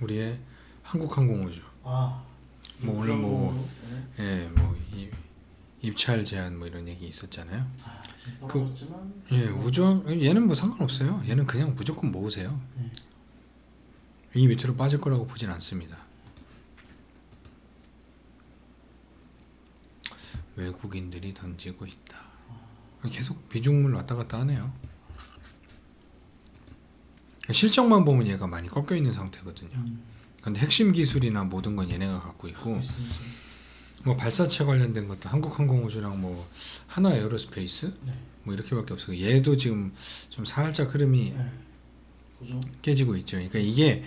우리의 한국항공우주. 뭐 오늘 뭐 예, 입찰 제한 뭐 이런 얘기 있었잖아요. 예, 얘는 뭐 상관없어요. 얘는 그냥 무조건 모으세요. 이 밑으로 빠질 거라고 보진 않습니다. 외국인들이 던지고 있다. 계속 비중을 왔다 갔다 하네요. 실적만 보면 얘가 많이 꺾여 있는 상태거든요. 근데 핵심 기술이나 모든 건 얘네가 갖고 있고, 뭐 발사체 관련된 것도 한국항공우주랑 뭐 하나 에어로스페이스 뭐 이렇게밖에 없어요. 얘도 지금 좀 살짝 흐름이 깨지고 있죠. 그러니까 이게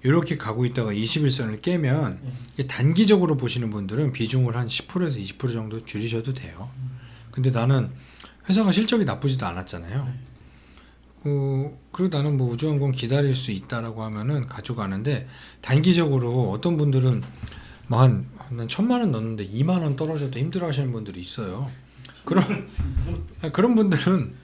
이렇게 가고 있다가 21선을 깨면 단기적으로 보시는 분들은 비중을 한 10%에서 20% 정도 줄이셔도 돼요. 근데 나는 회사가 실적이 나쁘지도 않았잖아요. 그리고 나는 뭐 우주항공 기다릴 수 있다라고 하면은 가져가는데, 단기적으로 어떤 분들은 뭐 한 1,000만 원 넣는데 2만 원 떨어져도 힘들어하시는 분들이 있어요. 그런 분들은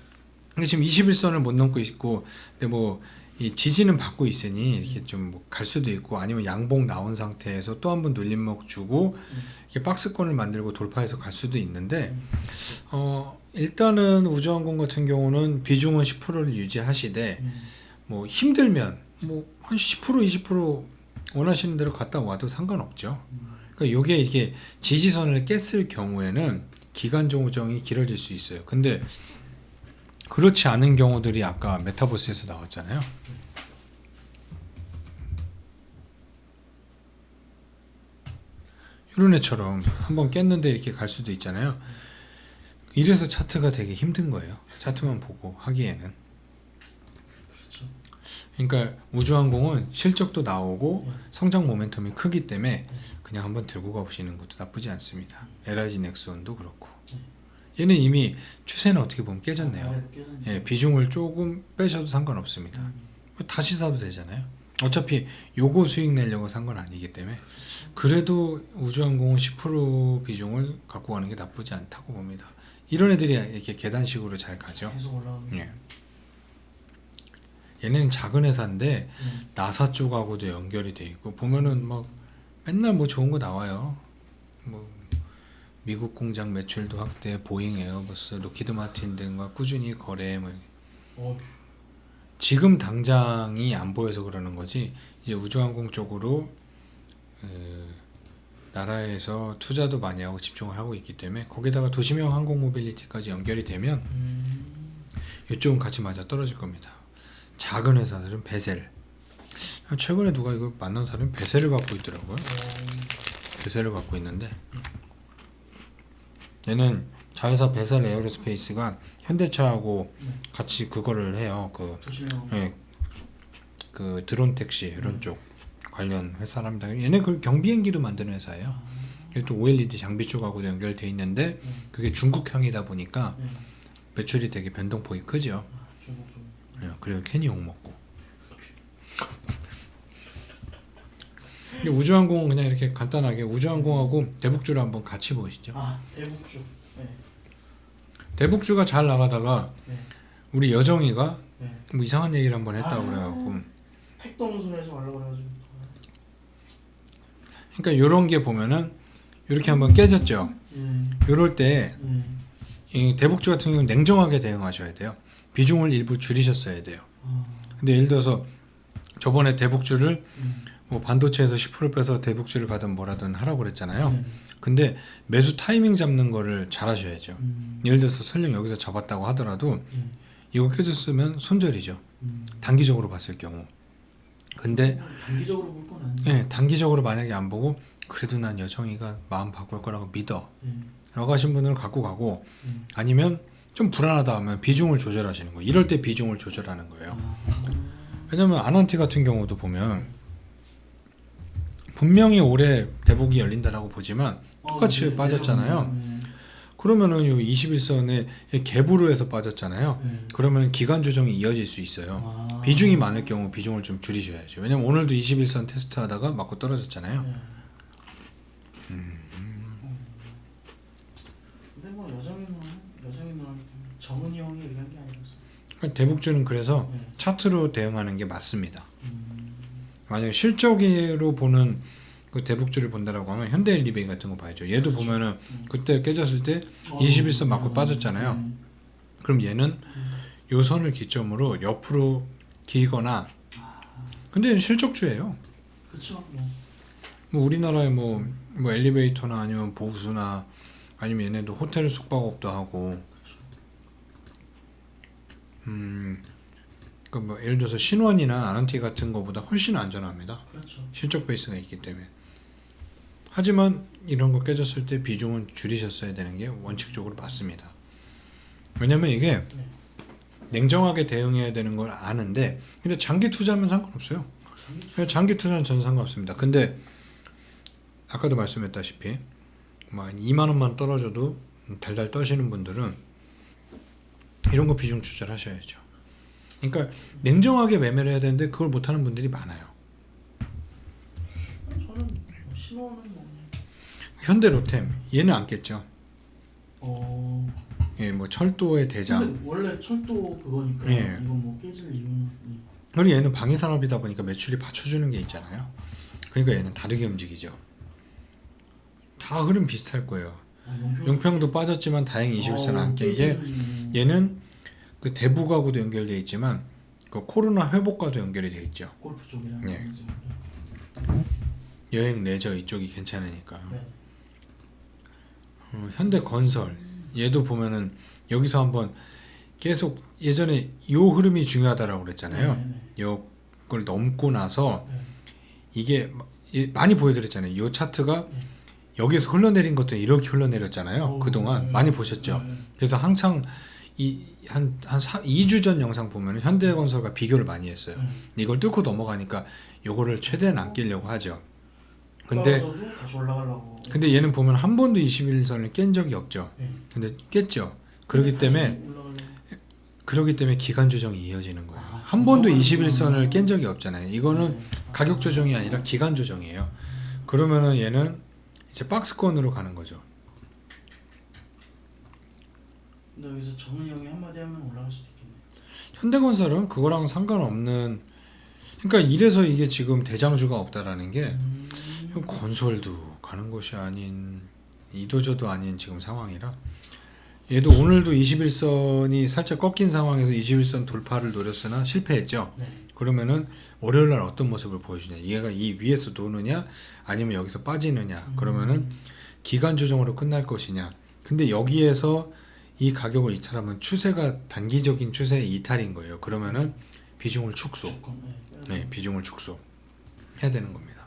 지금 21선을 못 넘고 있고, 근데 뭐 이 지지는 받고 있으니 이렇게 좀 뭐 갈 수도 있고, 아니면 양봉 나온 상태에서 또 한 번 눌림목 주고 이렇게 박스권을 만들고 돌파해서 갈 수도 있는데, 일단은 우주항공 같은 경우는 비중은 10%를 유지하시되, 뭐 힘들면 뭐 한 10% 20% 원하시는 대로 갔다 와도 상관없죠. 그러니까 이게 지지선을 깼을 경우에는 기간 조정이 길어질 수 있어요. 근데 그렇지 않은 경우들이 아까 메타버스에서 나왔잖아요. 이런 애처럼 한번 깼는데 이렇게 갈 수도 있잖아요. 이래서 차트가 되게 힘든 거예요. 차트만 보고 하기에는. 그러니까 우주항공은 실적도 나오고 성장 모멘텀이 크기 때문에 그냥 한번 들고 가보시는 것도 나쁘지 않습니다. LIG 넥슨도 그렇고. 얘는 이미 추세는 어떻게 보면 깨졌네요. 예, 비중을 조금 빼셔도 상관없습니다. 다시 사도 되잖아요. 어차피 요거 수익 내려고 산 건 아니기 때문에. 그래도 우주항공은 10% 비중을 갖고 가는 게 나쁘지 않다고 봅니다. 이런 애들이 이렇게 계단식으로 잘 가죠. 예. 얘는 작은 회사인데 나사 쪽하고도 연결이 돼 있고, 보면은 막 맨날 뭐 좋은 거 나와요. 뭐 미국 공장 매출도 확대, 보잉, 에어버스, 로키드 마틴 등과 꾸준히 거래. 뭐 지금 당장이 안 보여서 그러는 거지, 이제 우주항공 쪽으로 나라에서 투자도 많이 하고 집중을 하고 있기 때문에, 거기다가 도시명 항공 모빌리티까지 연결이 되면 이쪽은 같이 맞아 떨어질 겁니다. 작은 회사들은 베셀. 최근에 누가 이거 만난 사람이 베셀을 갖고 있더라고요. 베셀을 갖고 있는데, 얘는 자회사 베셀 에어로스페이스가 현대차하고 같이 그거를 해요. 그 드론 택시 이런 쪽 관련 회사랍니다. 얘네 그 경비행기도 만드는 회사예요. 또 OLED 장비 쪽하고도 연결돼 있는데, 그게 중국향이다 보니까 매출이 되게 변동폭이 크죠. 그래서 괜히 욕먹고. 근데 우주항공은 그냥 이렇게 간단하게 우주항공하고 대북주를 한번 같이 보시죠. 대북주. 대북주가 잘 나가다가 우리 여정이가 뭐 이상한 얘기를 한번 했다고 그래갖고. 택동순에서 가려고 그래가지고. 그러니까 요런 게 보면은 이렇게 한번 깨졌죠. 요럴 때 이 대북주 같은 경우는 냉정하게 대응하셔야 돼요. 비중을 일부 줄이셨어야 돼요. 근데 예를 들어서 저번에 대북주를 뭐 반도체에서 10% 빼서 대북주를 가든 뭐라든 하라고 그랬잖아요. 근데 매수 타이밍 잡는 거를 잘 하셔야죠. 예를 들어서 설령 여기서 잡았다고 하더라도 이거 껴줬으면 손절이죠. 단기적으로 봤을 경우. 근데 단기적으로 볼 건 아니에요. 네, 단기적으로 만약에 안 보고 그래도 난 여정이가 마음 바꿀 거라고 믿어 라고 하신 분을 갖고 가고, 아니면 좀 불안하다 하면 비중을 조절하시는 거예요. 이럴 때 비중을 조절하는 거예요. 왜냐면 아난티 같은 경우도 보면 분명히 올해 대북이 열린다라고 보지만 똑같이 빠졌잖아요. 그러면은 요 21선에 갭으로 해서 빠졌잖아요. 그러면 기간 조정이 이어질 수 있어요. 비중이 많을 경우 비중을 좀 줄이셔야죠. 왜냐면 오늘도 21선 테스트 하다가 맞고 떨어졌잖아요. 근데 뭐 여정이는 정은이 형이 얘기한 게 아니라서. 대북주는 그래서 차트로 대응하는 게 맞습니다. 만약에 실적으로 보는 그 대북주를 본다라고 하면 현대일리베이 같은 거 봐야죠. 얘도 그렇죠. 보면은 그때 깨졌을 때 21선 맞고 빠졌잖아요. 그럼 얘는 요 선을 기점으로 옆으로 길거나, 근데 얘는 실적주예요. 그렇죠. 뭐 우리나라에 뭐 엘리베이터나 아니면 보수나 아니면 얘네도 호텔 숙박업도 하고, 그 뭐 예를 들어서 신원이나 아난티 같은 거보다 훨씬 안전합니다. 그렇죠. 실적 베이스가 있기 때문에. 하지만 이런 거 깨졌을 때 비중은 줄이셨어야 되는 게 원칙적으로 맞습니다. 왜냐면 이게 네. 냉정하게 대응해야 되는 걸 아는데, 근데 장기 투자하면 상관없어요. 장기 투자는 저는 상관없습니다. 근데 아까도 말씀했다시피 뭐 2만 원만 떨어져도 달달 떠시는 분들은 이런 거 비중 투자를 하셔야죠. 그러니까 냉정하게 매매를 해야 되는데 그걸 못하는 분들이 많아요. 저는 뭐 신호는 뭐 현대로템 얘는 안 깼죠. 어. 예, 뭐 철도의 대장. 근데 원래 철도 그거니까 예. 이건 뭐 깨질 이유는 그리고 얘는 방위산업이다 보니까 매출이 받쳐주는 게 있잖아요. 그러니까 얘는 다르게 움직이죠. 다 흐름 비슷할 거예요. 용평도 빠졌지만 다행히 21선 안 깬 게, 얘는 그 대북하고도 연결되어 있지만 그 코로나 회복과도 연결이 되어 있죠. 골프 쪽이랑 예. 여행 레저 이쪽이 괜찮으니까요. 네. 현대건설 얘도 보면은 여기서 한번 계속 예전에 요 흐름이 중요하다라고 그랬잖아요. 네. 요걸 넘고 나서 네. 이게 많이 보여드렸잖아요. 요 차트가 네. 여기서 흘러내린 것들이 이렇게 흘러내렸잖아요. 그동안 네. 많이 보셨죠. 네. 그래서 한창 한 2주 전 영상 보면 현대건설과 비교를 많이 했어요. 이걸 뚫고 넘어가니까 요거를 최대한 안 끼려고 하죠. 근데 떨어져도 다시 올라가려고. 얘는 보면 한 번도 21선을 깬 적이 없죠. 네. 근데 깼죠. 그렇기 때문에 기간 조정이 이어지는 거예요. 한 번도 21선을 깬 적이 없잖아요. 이거는 가격 조정이 아니라 기간 조정이에요. 그러면은 얘는 이제 박스권으로 가는 거죠. 근데 여기서 정은이 형이 한마디 하면 올라갈 수도 있겠네. 현대건설은 그거랑 상관없는, 그러니까 이래서 이게 지금 대장주가 없다라는 게 건설도 가는 곳이 아닌, 이도저도 아닌 지금 상황이라, 얘도 오늘도 21선이 살짝 꺾인 상황에서 21선 돌파를 노렸으나 실패했죠. 네. 그러면은 월요일 날 어떤 모습을 보여주냐, 얘가 이 위에서 도느냐 아니면 여기서 빠지느냐, 그러면은 기간 조정으로 끝날 것이냐. 근데 여기에서 이 가격을 이탈하면 추세가 단기적인 추세의 이탈인 거예요. 그러면은 비중을 축소. 네, 비중을 축소 해야 되는 겁니다.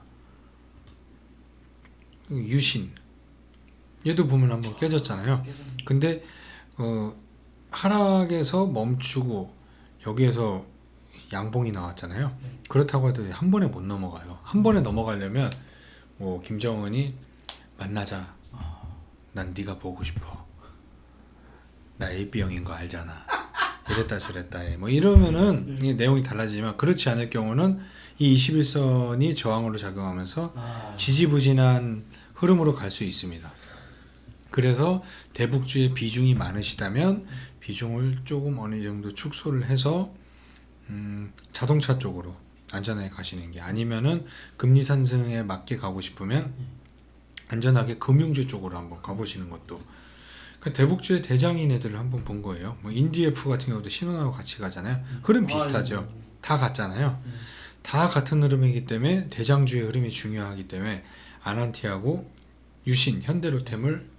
유신 얘도 보면 한번 깨졌잖아요. 근데 하락에서 멈추고 여기에서 양봉이 나왔잖아요. 그렇다고 해도 한 번에 못 넘어가요. 한 번에 넘어가려면 뭐 김정은이 만나자, 난 네가 보고 싶어, 나 AB형인 거 알잖아, 이랬다 저랬다 해. 뭐 이러면은 이 내용이 달라지지만, 그렇지 않을 경우는 이 21선이 저항으로 작용하면서 지지부진한 흐름으로 갈 수 있습니다. 그래서 대북주의 비중이 많으시다면 비중을 조금 어느 정도 축소를 해서 자동차 쪽으로 안전하게 가시는 게, 아니면은 금리 상승에 맞게 가고 싶으면 안전하게 금융주 쪽으로 한번 가보시는 것도. 대북주의 대장인 애들을 한번 본 거예요. 뭐 인디에프 같은 경우도 신원하고 같이 가잖아요. 흐름 비슷하죠. 다 같잖아요. 다 같은 흐름이기 때문에 대장주의 흐름이 중요하기 때문에 아난티하고 유신, 현대로템을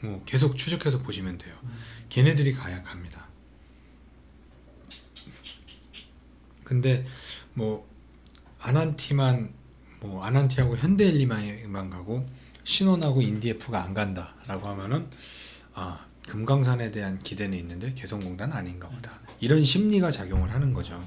뭐 계속 추적해서 보시면 돼요. 걔네들이 가야 갑니다. 근데 뭐 아난티하고 현대일리만 가고 신원하고 인디에프가 안 간다라고 하면은 금강산에 대한 기대는 있는데 개성공단은 아닌가 보다, 이런 심리가 작용을 하는 거죠.